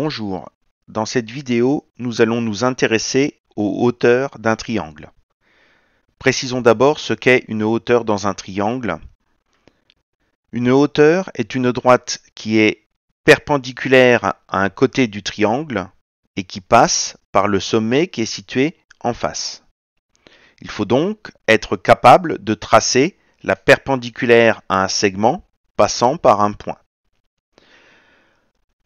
Bonjour, dans cette vidéo, nous allons nous intéresser aux hauteurs d'un triangle. Précisons d'abord ce qu'est une hauteur dans un triangle. Une hauteur est une droite qui est perpendiculaire à un côté du triangle et qui passe par le sommet qui est situé en face. Il faut donc être capable de tracer la perpendiculaire à un segment passant par un point.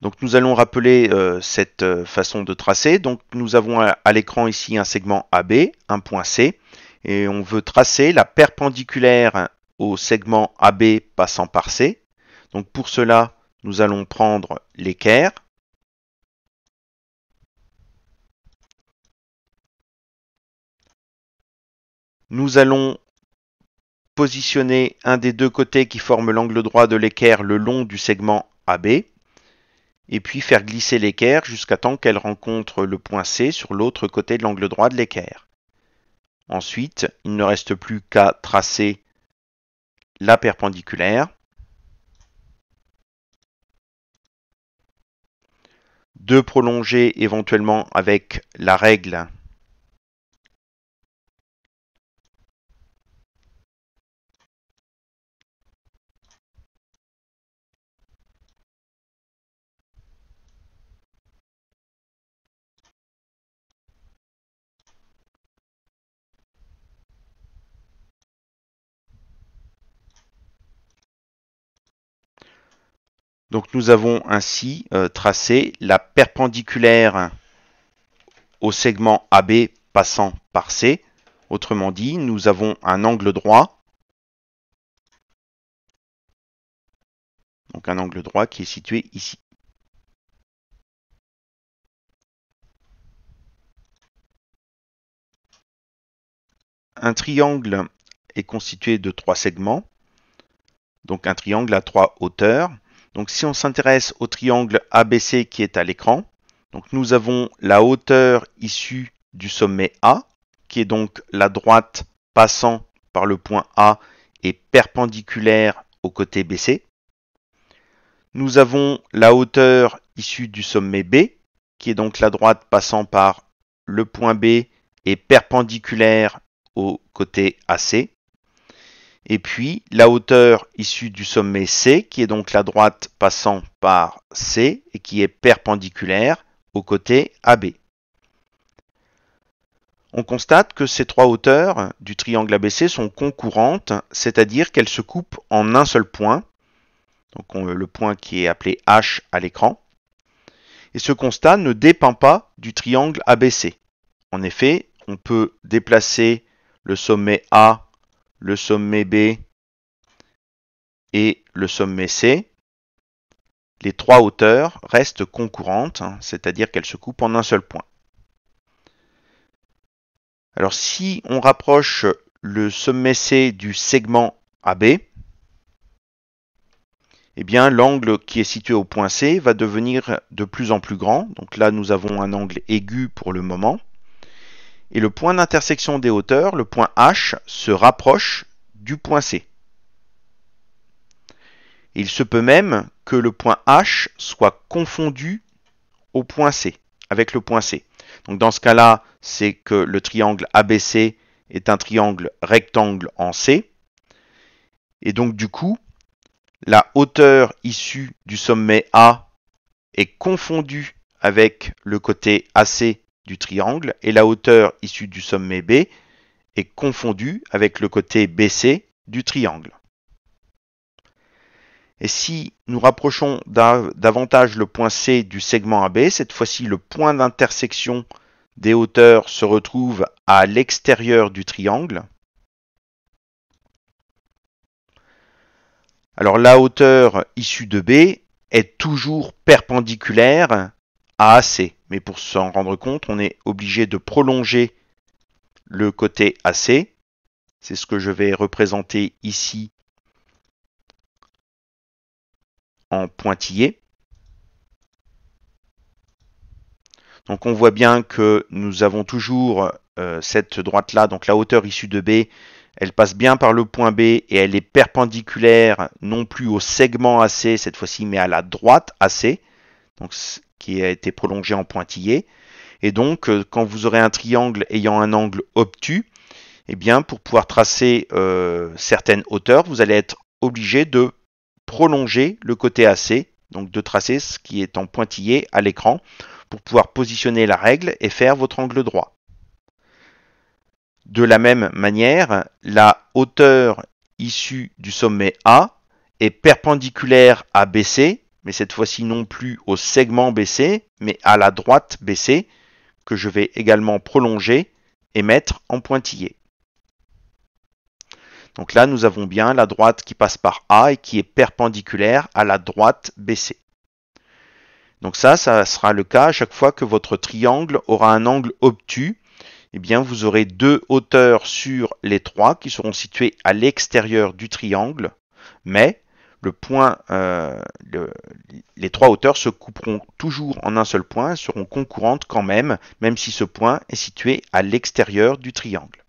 Donc nous allons rappeler cette façon de tracer. Donc nous avons à l'écran ici un segment AB, un point C, et on veut tracer la perpendiculaire au segment AB passant par C. Donc pour cela, nous allons prendre l'équerre. Nous allons positionner un des deux côtés qui forment l'angle droit de l'équerre le long du segment AB. Et puis faire glisser l'équerre jusqu'à temps qu'elle rencontre le point C sur l'autre côté de l'angle droit de l'équerre. Ensuite, il ne reste plus qu'à tracer la perpendiculaire, de prolonger éventuellement avec la règle Donc nous avons ainsi tracé la perpendiculaire au segment AB passant par C. Autrement dit, nous avons un angle droit. Donc un angle droit qui est situé ici. Un triangle est constitué de 3 segments. Donc un triangle à 3 hauteurs. Donc si on s'intéresse au triangle ABC qui est à l'écran, donc nous avons la hauteur issue du sommet A, qui est donc la droite passant par le point A et perpendiculaire au côté BC. Nous avons la hauteur issue du sommet B, qui est donc la droite passant par le point B et perpendiculaire au côté AC. Et puis la hauteur issue du sommet C, qui est donc la droite passant par C et qui est perpendiculaire au côté AB. On constate que ces trois hauteurs du triangle ABC sont concurrentes, c'est-à-dire qu'elles se coupent en un seul point, donc le point qui est appelé H à l'écran. Et ce constat ne dépend pas du triangle ABC. En effet, on peut déplacer le sommet A, le sommet B et le sommet C. Les trois hauteurs restent concurrentes, c'est-à-dire qu'elles se coupent en un seul point. Alors si on rapproche le sommet C du segment AB, eh bien l'angle qui est situé au point C va devenir de plus en plus grand. Donc là, nous avons un angle aigu pour le moment. Et le point d'intersection des hauteurs, le point H, se rapproche du point C. Et il se peut même que le point H soit confondu au point C, avec le point C. Donc dans ce cas-là, c'est que le triangle ABC est un triangle rectangle en C. Et donc du coup, la hauteur issue du sommet A est confondue avec le côté AC du triangle et la hauteur issue du sommet B est confondue avec le côté BC du triangle. Et si nous rapprochons davantage le point C du segment AB, cette fois-ci le point d'intersection des hauteurs se retrouve à l'extérieur du triangle. Alors la hauteur issue de B est toujours perpendiculaire à AC. Mais pour s'en rendre compte, on est obligé de prolonger le côté AC. C'est ce que je vais représenter ici en pointillé. Donc on voit bien que nous avons toujours cette droite-là, donc la hauteur issue de B, elle passe bien par le point B et elle est perpendiculaire non plus au segment AC cette fois-ci, mais à la droite AC, donc qui a été prolongé en pointillé. Et donc, quand vous aurez un triangle ayant un angle obtus, eh bien, pour pouvoir tracer certaines hauteurs, vous allez être obligé de prolonger le côté AC, donc de tracer ce qui est en pointillé à l'écran, pour pouvoir positionner la règle et faire votre angle droit. De la même manière, la hauteur issue du sommet A est perpendiculaire à BC, mais cette fois-ci non plus au segment BC, mais à la droite BC, que je vais également prolonger et mettre en pointillé. Donc là, nous avons bien la droite qui passe par A et qui est perpendiculaire à la droite BC. Donc ça sera le cas à chaque fois que votre triangle aura un angle obtus. Eh bien, vous aurez deux hauteurs sur les trois qui seront situées à l'extérieur du triangle, mais les trois hauteurs se couperont toujours en un seul point, seront concurrentes quand même, même si ce point est situé à l'extérieur du triangle.